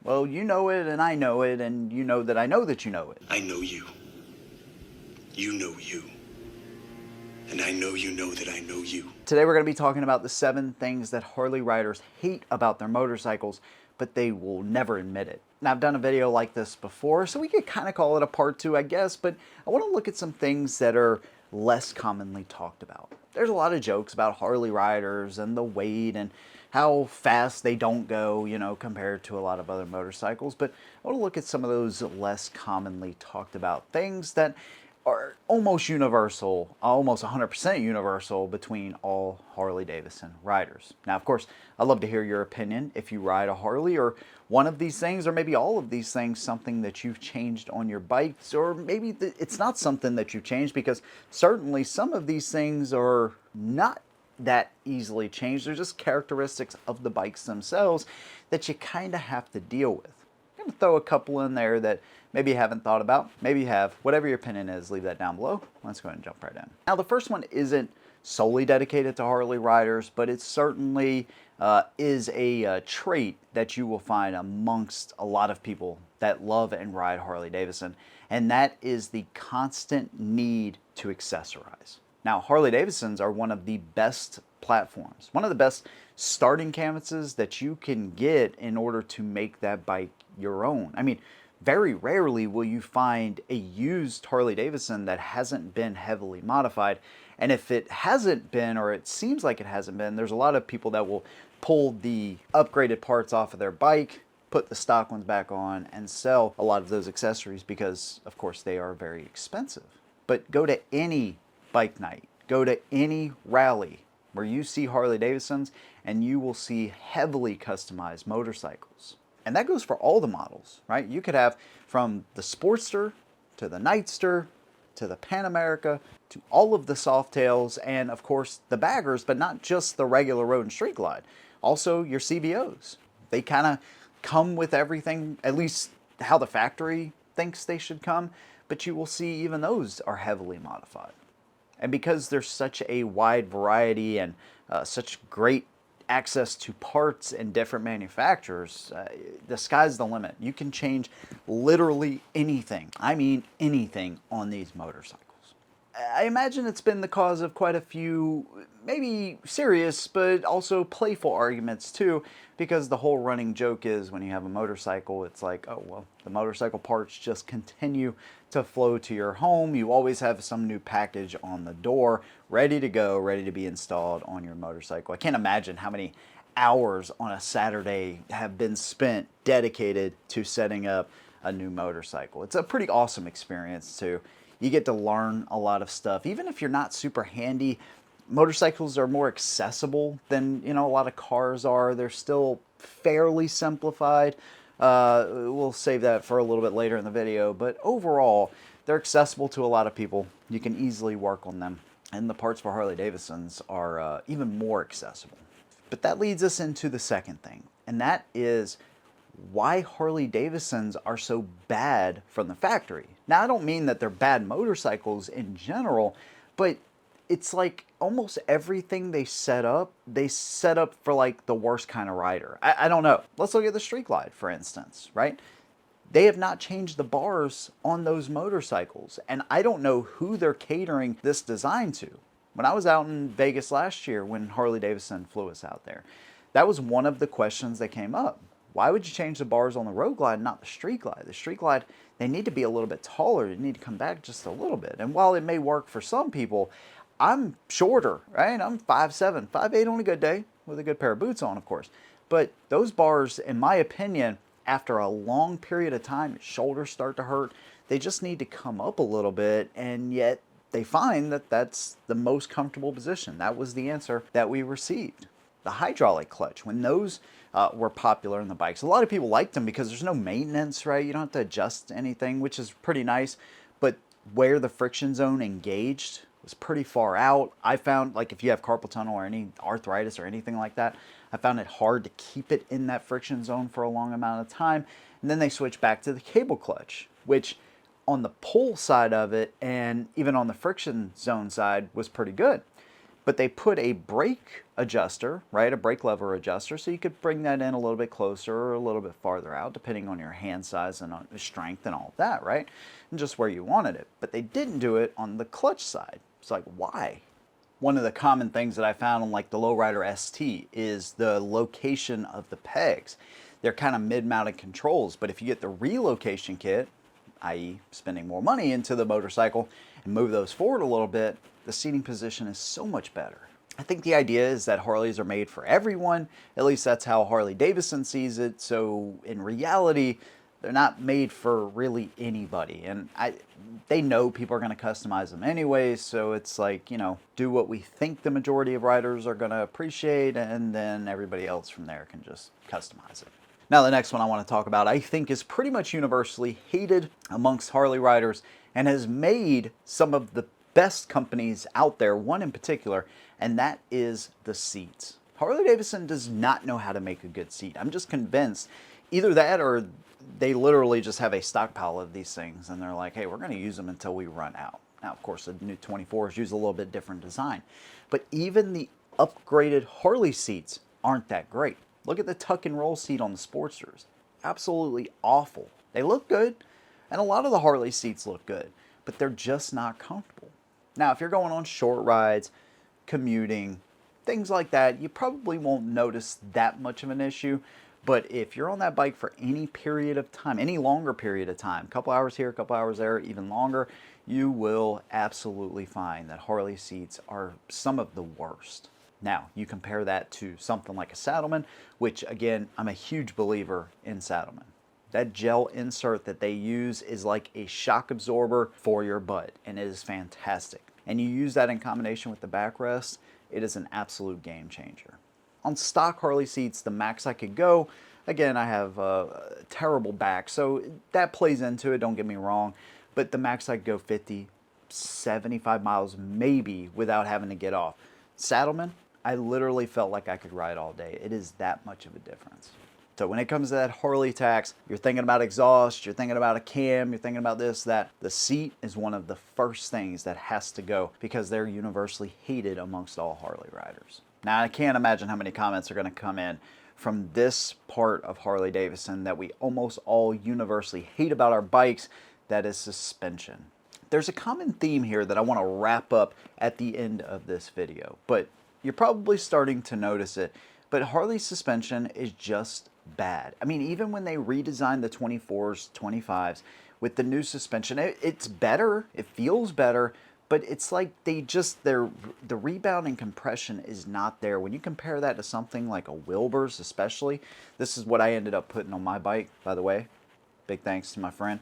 Well, you know it and I know it, and you know that I know that you know it. I know you. You know you. And I know you know that I know you. Today we're going to be talking about the 7 things that Harley riders hate about their motorcycles, but they will never admit it. Now, I've done a video like this before, so we could kind of call it a part 2, I guess, but I want to look at some things that are less commonly talked about. There's a lot of jokes about Harley riders and the weight and how fast they don't go, compared to a lot of other motorcycles, but I want to look at some of those less commonly talked about things that are almost universal, almost 100% universal between all Harley-Davidson riders. Now, of course, I'd love to hear your opinion if you ride a Harley or one of these things, or maybe all of these things, something that you've changed on your bikes, or maybe it's not something that you've changed, because certainly some of these things are not that easily changed. They're just characteristics of the bikes themselves that you kind of have to deal with. I'm going to throw a couple in there that maybe you haven't thought about. Maybe you have. Whatever your opinion is, leave that down below. Let's go ahead and jump right in. Now, the first one isn't solely dedicated to Harley riders, but it certainly is a trait that you will find amongst a lot of people that love and ride Harley-Davidson, and that is the constant need to accessorize. Now, Harley-Davidsons are one of the best platforms, one of the best starting canvases that you can get in order to make that bike your own. I mean, very rarely will you find a used Harley-Davidson that hasn't been heavily modified. And if it hasn't been, or it seems like it hasn't been, there's a lot of people that will pull the upgraded parts off of their bike, put the stock ones back on, and sell a lot of those accessories because, of course, they are very expensive. But go to any bike night, go to any rally where you see Harley-Davidsons, and you will see heavily customized motorcycles. And that goes for all the models, right? You could have from the Sportster to the Nightster to the Pan America to all of the Softails, and of course the baggers, but not just the regular road and street glide. Also your CVOs. They kind of come with everything, at least how the factory thinks they should come, but you will see even those are heavily modified. And because there's such a wide variety and such great access to parts and different manufacturers, the sky's the limit. You can change literally anything. I mean anything on these motorcycles. I imagine it's been the cause of quite a few, maybe serious, but also playful arguments too, because the whole running joke is when you have a motorcycle, it's like, oh, well, the motorcycle parts just continue to flow to your home. You always have some new package on the door, ready to go, ready to be installed on your motorcycle. I can't imagine how many hours on a Saturday have been spent dedicated to setting up a new motorcycle. It's a pretty awesome experience too. You get to learn a lot of stuff. Even if you're not super handy, motorcycles are more accessible than a lot of cars are. They're still fairly simplified. We'll save that for a little bit later in the video, but overall, they're accessible to a lot of people. You can easily work on them, and the parts for Harley-Davidsons are even more accessible. But that leads us into the second thing, and that is why Harley-Davidsons are so bad from the factory. Now, I don't mean that they're bad motorcycles in general, but it's like almost everything they set up for like the worst kind of rider. I don't know. Let's look at the Street Glide, for instance, right? They have not changed the bars on those motorcycles, and I don't know who they're catering this design to. When I was out in Vegas last year when Harley-Davidson flew us out there, that was one of the questions that came up. Why would you change the bars on the Road Glide and not the Street Glide? The Street Glide, they need to be a little bit taller. They need to come back just a little bit. And while it may work for some people, I'm shorter, right? I'm 5'7", 5'8" on a good day with a good pair of boots on, of course. But those bars, in my opinion, after a long period of time, your shoulders start to hurt. They just need to come up a little bit, and yet they find that that's the most comfortable position. That was the answer that we received. The hydraulic clutch, when those were popular in the bikes, a lot of people liked them because there's no maintenance, right? You don't have to adjust anything, which is pretty nice. But where the friction zone engaged was pretty far out. I found, like, if you have carpal tunnel or any arthritis or anything like that, I found it hard to keep it in that friction zone for a long amount of time. And then they switched back to the cable clutch, which on the pull side of it and even on the friction zone side was pretty good. But they put a brake adjuster, right, a brake lever adjuster, so you could bring that in a little bit closer or a little bit farther out, depending on your hand size and on strength and all of that, right, and just where you wanted it. But they didn't do it on the clutch side. It's like, why? One of the common things that I found on like the Lowrider ST is the location of the pegs. They're kind of mid-mounted controls, but if you get the relocation kit, i.e. spending more money into the motorcycle, and move those forward a little bit, the seating position is so much better. I think the idea is that Harleys are made for everyone. At least that's how Harley Davidson sees it. So in reality, they're not made for really anybody. And they know people are going to customize them anyway. So it's like, do what we think the majority of riders are going to appreciate, and then everybody else from there can just customize it. Now, the next one I want to talk about, I think, is pretty much universally hated amongst Harley riders and has made some of the best companies out there, one in particular, and that is the seats. Harley Davidson does not know how to make a good seat. I'm just convinced either that or they literally just have a stockpile of these things and they're like, hey, we're going to use them until we run out. Now, of course, the new 24s use a little bit different design, but even the upgraded Harley seats aren't that great. Look at the tuck and roll seat on the Sportsters. Absolutely awful. They look good, and a lot of the Harley seats look good, but they're just not comfortable. Now, if you're going on short rides, commuting, things like that, you probably won't notice that much of an issue. But if you're on that bike for any period of time, any longer period of time, a couple hours here, a couple hours there, even longer, you will absolutely find that Harley seats are some of the worst. Now, you compare that to something like a Saddleman, which again, I'm a huge believer in Saddleman. That gel insert that they use is like a shock absorber for your butt, and it is fantastic. And you use that in combination with the backrest, it is an absolute game changer. On stock Harley seats, the max I could go, again, I have a terrible back, so that plays into it, don't get me wrong, but the max I could go 50, 75 miles maybe without having to get off. Saddleman, I literally felt like I could ride all day. It is that much of a difference. So when it comes to that Harley tax, you're thinking about exhaust, you're thinking about a cam, you're thinking about this, that. The seat is one of the first things that has to go because they're universally hated amongst all Harley riders. Now, I can't imagine how many comments are going to come in from this part of Harley Davidson that we almost all universally hate about our bikes, that is suspension. There's a common theme here that I want to wrap up at the end of this video, but you're probably starting to notice it. But Harley's suspension is just bad. I mean, even when they redesigned the 24s, 25s with the new suspension, it's better, it feels better, but it's like the rebound and compression is not there. When you compare that to something like a Wilbur's especially, this is what I ended up putting on my bike, by the way. Big thanks to my friend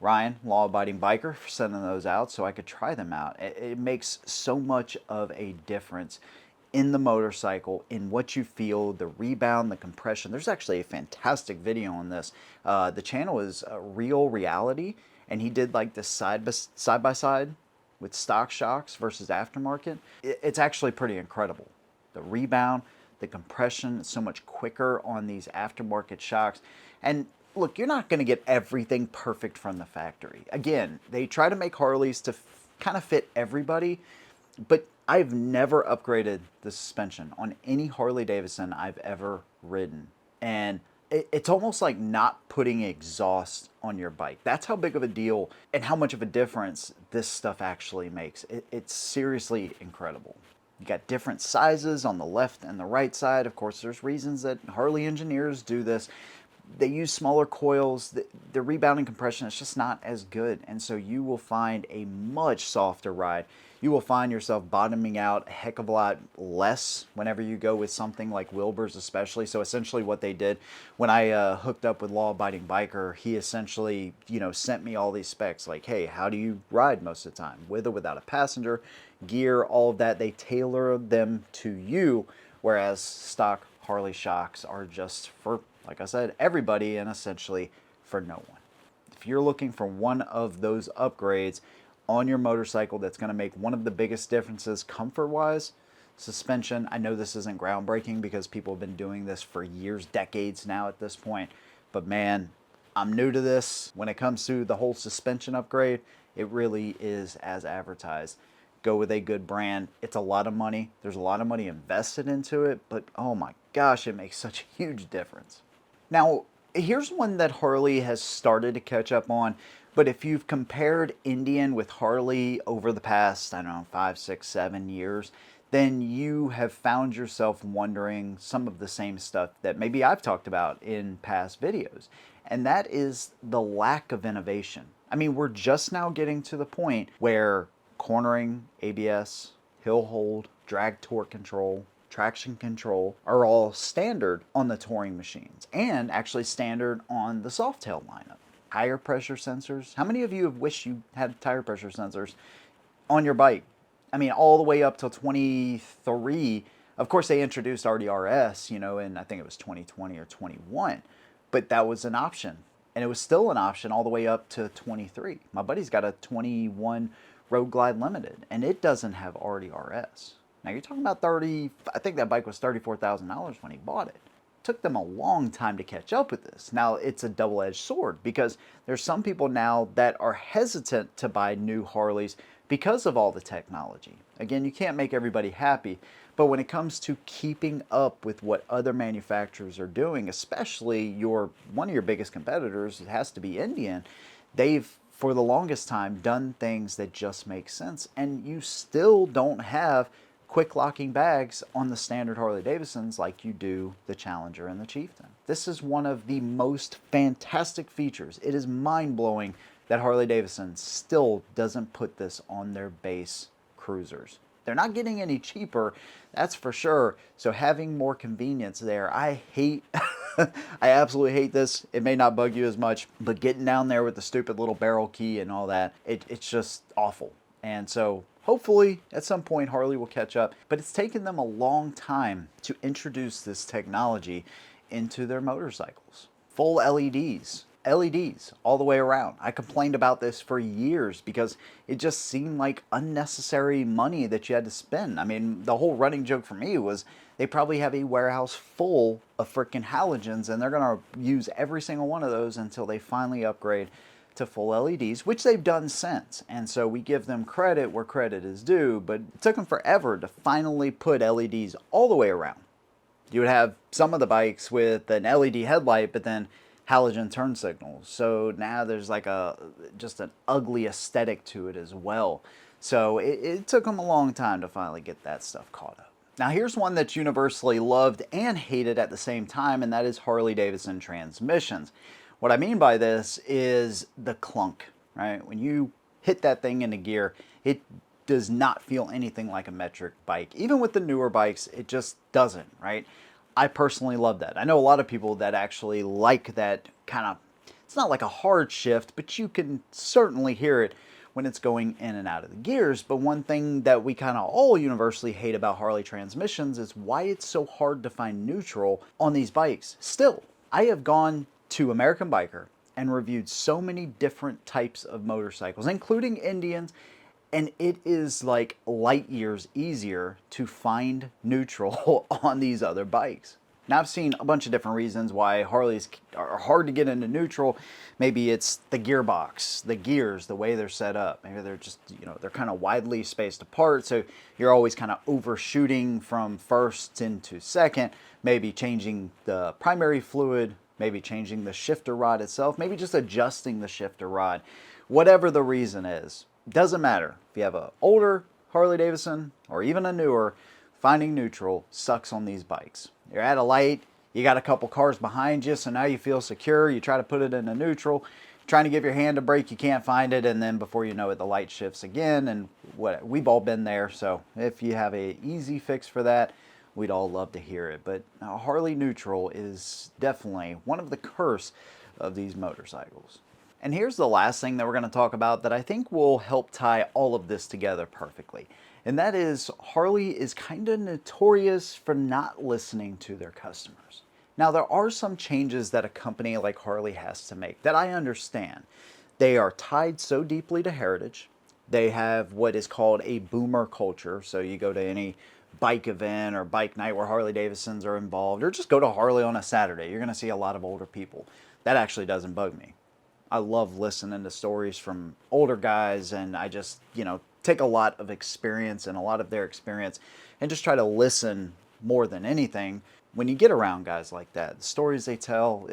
Ryan, Law Abiding Biker, for sending those out so I could try them out. It makes so much of a difference in the motorcycle, in what you feel, the rebound, the compression. There's actually a fantastic video on this. The channel is Real Reality, and he did like this side by side with stock shocks versus aftermarket. It's actually pretty incredible. The rebound, the compression is so much quicker on these aftermarket shocks. And look, you're not going to get everything perfect from the factory. Again, they try to make Harleys to kind of fit everybody, but I've never upgraded the suspension on any Harley Davidson I've ever ridden. And it's almost like not putting exhaust on your bike. That's how big of a deal and how much of a difference this stuff actually makes. It's seriously incredible. You got different sizes on the left and the right side. Of course, there's reasons that Harley engineers do this. They use smaller coils. The rebound and compression is just not as good. And so you will find a much softer ride. You will find yourself bottoming out a heck of a lot less whenever you go with something like Wilbur's especially. So essentially what they did when I hooked up with Law Abiding Biker, he essentially, sent me all these specs like, hey, how do you ride most of the time? With or without a passenger, gear, all of that. They tailor them to you, whereas stock Harley shocks are just for, like I said, everybody and essentially for no one. If you're looking for one of those upgrades on your motorcycle that's going to make one of the biggest differences comfort-wise, suspension. I know this isn't groundbreaking because people have been doing this for years, decades now at this point, but man, I'm new to this. When it comes to the whole suspension upgrade, it really is as advertised. go with a good brand. It's a lot of money. There's a lot of money invested into it, but oh my gosh, it makes such a huge difference. Now, here's one that Harley has started to catch up on, but if you've compared Indian with Harley over the past, I don't know, 5, 6, 7 years, then you have found yourself wondering some of the same stuff that maybe I've talked about in past videos, and that is the lack of innovation. I mean, we're just now getting to the point where cornering, ABS, hill hold, drag torque control, traction control are all standard on the touring machines and actually standard on the Softail lineup. Tire pressure sensors. How many of you have wished you had tire pressure sensors on your bike? I mean, all the way up till 23. Of course, they introduced RDRS, in I think it was 2020 or 21, but that was an option. And it was still an option all the way up to 23. My buddy's got a 21 Road Glide Limited, and it doesn't have RDRS. Now you're talking about I think that bike was $34,000 when he bought it. It took them a long time to catch up with this. Now it's a double-edged sword because there's some people now that are hesitant to buy new Harleys because of all the technology. Again, you can't make everybody happy, but when it comes to keeping up with what other manufacturers are doing, especially one of your biggest competitors, it has to be Indian, they've for the longest time done things that just make sense, and you still don't have quick locking bags on the standard Harley Davidsons like you do the Challenger and the Chieftain. This is one of the most fantastic features. It is mind-blowing that Harley Davidson still doesn't put this on their base cruisers. They're not getting any cheaper, that's for sure. So having more convenience there, I absolutely hate this. It may not bug you as much, but getting down there with the stupid little barrel key and all that, it's just awful. And so hopefully at some point Harley will catch up, but it's taken them a long time to introduce this technology into their motorcycles. Full LEDs all the way around. I complained about this for years because it just seemed like unnecessary money that you had to spend. I mean, the whole running joke for me was they probably have a warehouse full of freaking halogens and they're going to use every single one of those until they finally upgrade to full LEDs, which they've done since. And so we give them credit where credit is due, but it took them forever to finally put LEDs all the way around. You would have some of the bikes with an LED headlight, but then halogen turn signals. So now there's like just an ugly aesthetic to it as well. So it took them a long time to finally get that stuff caught up. Now here's one that's universally loved and hated at the same time, and that is Harley Davidson transmissions. What I mean by this is the clunk, right? When you hit that thing into gear, it does not feel anything like a metric bike. Even with the newer bikes, it just doesn't, right? I personally love that. I know a lot of people that actually like that kind of, it's not like a hard shift, but you can certainly hear it when it's going in and out of the gears. But one thing that we kind of all universally hate about Harley transmissions is why it's so hard to find neutral on these bikes. Still, I have gone to American Biker and reviewed so many different types of motorcycles, including Indians, and it is like light years easier to find neutral on these other bikes. Now I've seen a bunch of different reasons why Harleys are hard to get into neutral. Maybe it's the gearbox, the gears, the way they're set up. Maybe they're just, they're kind of widely spaced apart, so you're always kind of overshooting from first into second, maybe changing the primary fluid, maybe changing the shifter rod itself, maybe just adjusting the shifter rod. Whatever the reason is, doesn't matter. If you have an older Harley Davidson or even a newer, finding neutral sucks on these bikes. You're at a light, you got a couple cars behind you, so now you feel secure, you try to put it in a neutral, trying to give your hand a brake, you can't find it, and then before you know it, the light shifts again, and we've all been there, so if you have an easy fix for that, we'd all love to hear it. But Harley neutral is definitely one of the curse of these motorcycles. And here's the last thing that we're going to talk about that I think will help tie all of this together perfectly. And that is Harley is kind of notorious for not listening to their customers. Now there are some changes that a company like Harley has to make that I understand. They are tied so deeply to heritage. They have what is called a boomer culture. So you go to any bike event or bike night where Harley Davidsons are involved, or just go to Harley on a Saturday. You're going to see a lot of older people. That actually doesn't bug me. I love listening to stories from older guys, and I just, take a lot of experience and a lot of their experience and just try to listen more than anything. When you get around guys like that, the stories they tell,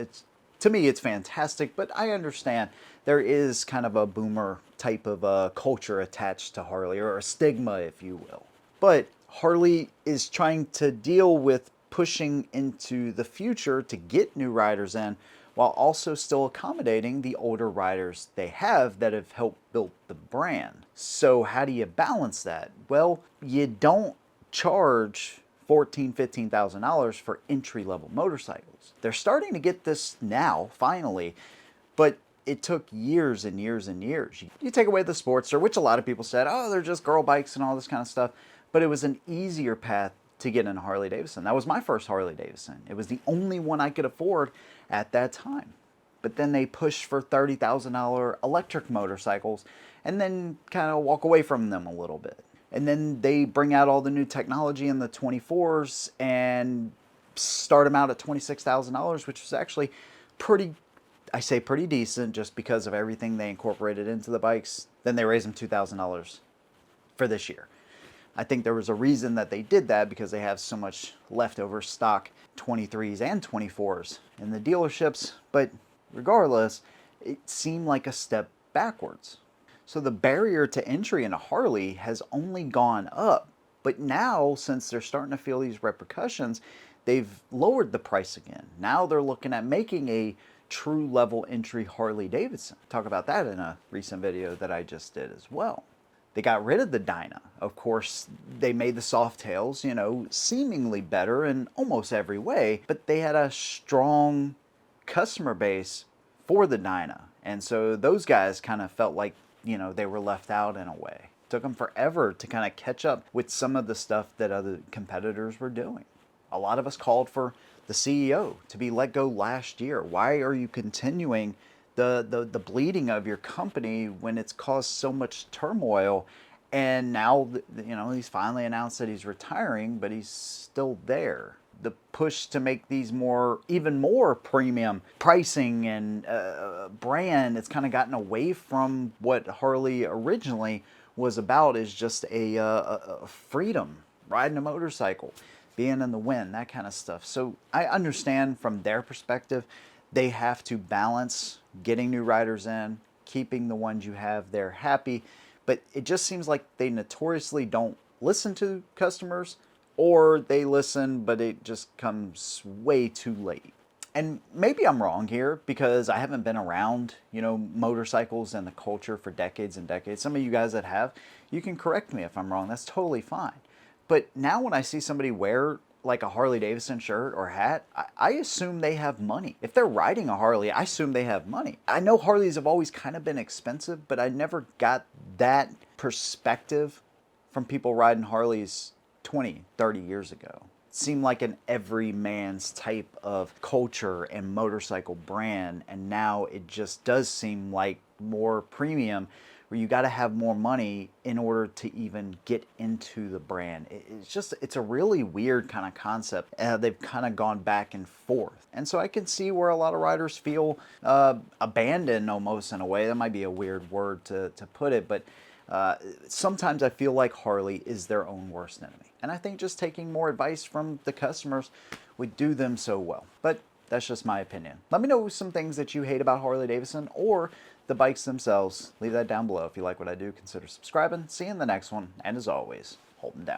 to me, it's fantastic, but I understand there is kind of a boomer type of culture attached to Harley, or a stigma, if you will. But Harley is trying to deal with pushing into the future to get new riders in, while also still accommodating the older riders they have that have helped build the brand. So how do you balance that? Well, you don't charge $14,000, $15,000 for entry-level motorcycles. They're starting to get this now, finally, but it took years and years and years. You take away the Sportster, which a lot of people said, oh, they're just girl bikes and all this kind of stuff, but it was an easier path to get in a Harley Davidson. That was my first Harley Davidson. It was the only one I could afford at that time. But then they push for $30,000 electric motorcycles and then kind of walk away from them a little bit. And then they bring out all the new technology in the 24s and start them out at $26,000, which was actually pretty, I say pretty decent, just because of everything they incorporated into the bikes. Then they raised them $2,000 for this year. I think there was a reason that they did that, because they have so much leftover stock 23s and 24s in the dealerships. But regardless, it seemed like a step backwards. So the barrier to entry into Harley has only gone up. But now, since they're starting to feel these repercussions, they've lowered the price again. Now they're looking at making a true level entry Harley Davidson. Talk about that in a recent video that I just did as well. They got rid of the Dyna. Of course, they made the Softails, you know, seemingly better in almost every way, but they had a strong customer base for the Dyna. And so those guys kind of felt like, you know, they were left out in a way. It took them forever to kind of catch up with some of the stuff that other competitors were doing. A lot of us called for the CEO to be let go last year. Why are you continuing the bleeding of your company when it's caused so much turmoil? And now, you know, he's finally announced that he's retiring, but he's still there. The push to make these even more premium pricing and brand, it's kind of gotten away from what Harley originally was about, is just a freedom, riding a motorcycle, being in the wind, that kind of stuff. So I understand from their perspective, they have to balance getting new riders in, keeping the ones you have there happy, but it just seems like they notoriously don't listen to customers, or they listen, but it just comes way too late. And maybe I'm wrong here, because I haven't been around, you know, motorcycles and the culture for decades and decades. Some of you guys that have, you can correct me if I'm wrong. That's totally fine. But now when I see somebody wear like a Harley Davidson shirt or hat, I assume they have money. If they're riding a Harley, I assume they have money. I know Harleys have always kind of been expensive, but I never got that perspective from people riding Harleys 20, 30 years ago. It seemed like an everyman's type of culture and motorcycle brand, and now it just does seem like more premium, where you got to have more money in order to even get into the brand. It's a really weird kind of concept. They've kind of gone back and forth. And so I can see where a lot of riders feel abandoned almost, in a way. That might be a weird word to put it, but sometimes I feel like Harley is their own worst enemy. And I think just taking more advice from the customers would do them so well. But that's just my opinion. Let me know some things that you hate about Harley Davidson or the bikes themselves. Leave that down below. If you like what I do, consider subscribing. See you in the next one. And as always, hold them down.